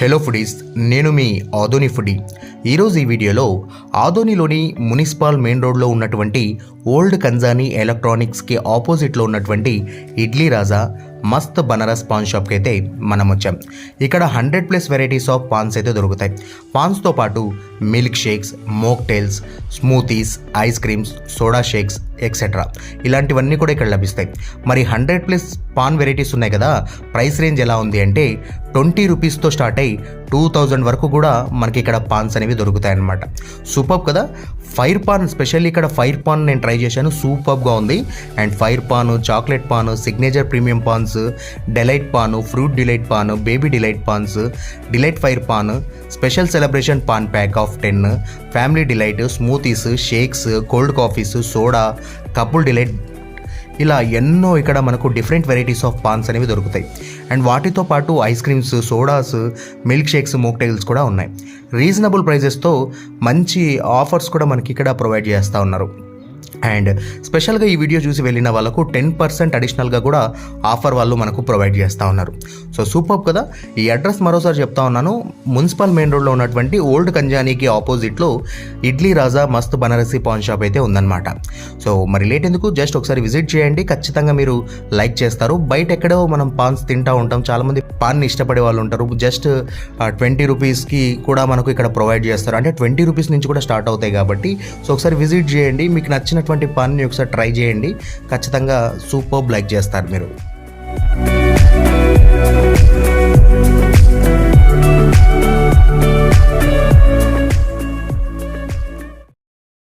Hello foodies, నేను మీ Adoni foodie. ఈరోజు ఈ వీడియోలో ఆదోనిలోని మున్సిపల్ మెయిన్ రోడ్లో ఉన్నటువంటి ఓల్డ్ కంజానీ ఎలక్ట్రానిక్స్కి ఆపోజిట్లో ఉన్నటువంటి ఇడ్లీ రాజా మస్త్ బనారస్ పాన్ షాప్కి అయితే మనం వచ్చాం. ఇక్కడ 100+ వెరైటీస్ ఆఫ్ పాన్స్ అయితే దొరుకుతాయి. పాన్స్తో పాటు milk shakes, mocktails, smoothies, ice creams, soda shakes etcetera ఇలాంటివన్నీ కూడా ఇక్కడ లభిస్తాయి. మరి 100+ పాన్ వెరైటీస్ ఉన్నాయి కదా, ప్రైస్ రేంజ్ ఎలా ఉంది అంటే 20 రూపీస్తో స్టార్ట్ అయ్యి 2000 వరకు కూడా మనకి ఇక్కడ పాన్స్ అనేవి దొరుకుతాయి అన్నమాట. సూపర్ కదా. ఫైర్ పాన్, స్పెషల్లీ ఇక్కడ ఫైర్ పాన్ నేను ట్రై చేశాను, సూపర్గా ఉంది. And fire paan, chocolate paan, signature premium paans, delight paan, fruit delight paan, baby delight paans, delight fire paan, special celebration paan pack of 10, family delight, smoothies, shakes, cold coffees, soda, couple delight, ఇలా ఎన్నో ఇక్కడ మనకు డిఫరెంట్ వెరైటీస్ ఆఫ్ పాన్స్ అనేవి దొరుకుతాయి. అండ్ వాటితో పాటు ice creams, sodas, milk shakes, mocktails కూడా ఉన్నాయి. రీజనబుల్ ప్రైజెస్తో మంచి ఆఫర్స్ కూడా మనకి ఇక్కడ ప్రొవైడ్ చేస్తూ ఉన్నారు. అండ్ స్పెషల్గా ఈ వీడియో చూసి వెళ్ళిన వాళ్ళకు 10% అడిషనల్గా కూడా ఆఫర్ వాళ్ళు మనకు ప్రొవైడ్ చేస్తూ ఉన్నారు. సో సూపర్ కదా. ఈ అడ్రస్ మరోసారి చెప్తా ఉన్నాను, మున్సిపల్ మెయిన్ రోడ్లో ఉన్నటువంటి ఓల్డ్ కంజానీకి ఆపోజిట్లో ఇడ్లీ రాజా మస్త్ బనారసి పాన్ షాప్ అయితే ఉందన్నమాట. సో మరి లేట్ ఎందుకు, జస్ట్ ఒకసారి విజిట్ చేయండి, ఖచ్చితంగా మీరు లైక్ చేస్తారు. బయట ఎక్కడో మనం పాన్స్ తింటూ ఉంటాం, చాలామంది పాన్ని ఇష్టపడే వాళ్ళు ఉంటారు. జస్ట్ 20 రూపీస్కి కూడా మనకు ఇక్కడ ప్రొవైడ్ చేస్తారు, అంటే 20 రూపీస్ నుంచి కూడా స్టార్ట్ అవుతాయి కాబట్టి. సో ఒకసారి విజిట్ చేయండి, మీకు నచ్చినటువంటి పాన్ని ఒకసారి ట్రై చేయండి, ఖచ్చితంగా సూపర్ లైక్ చేస్తారు మీరు.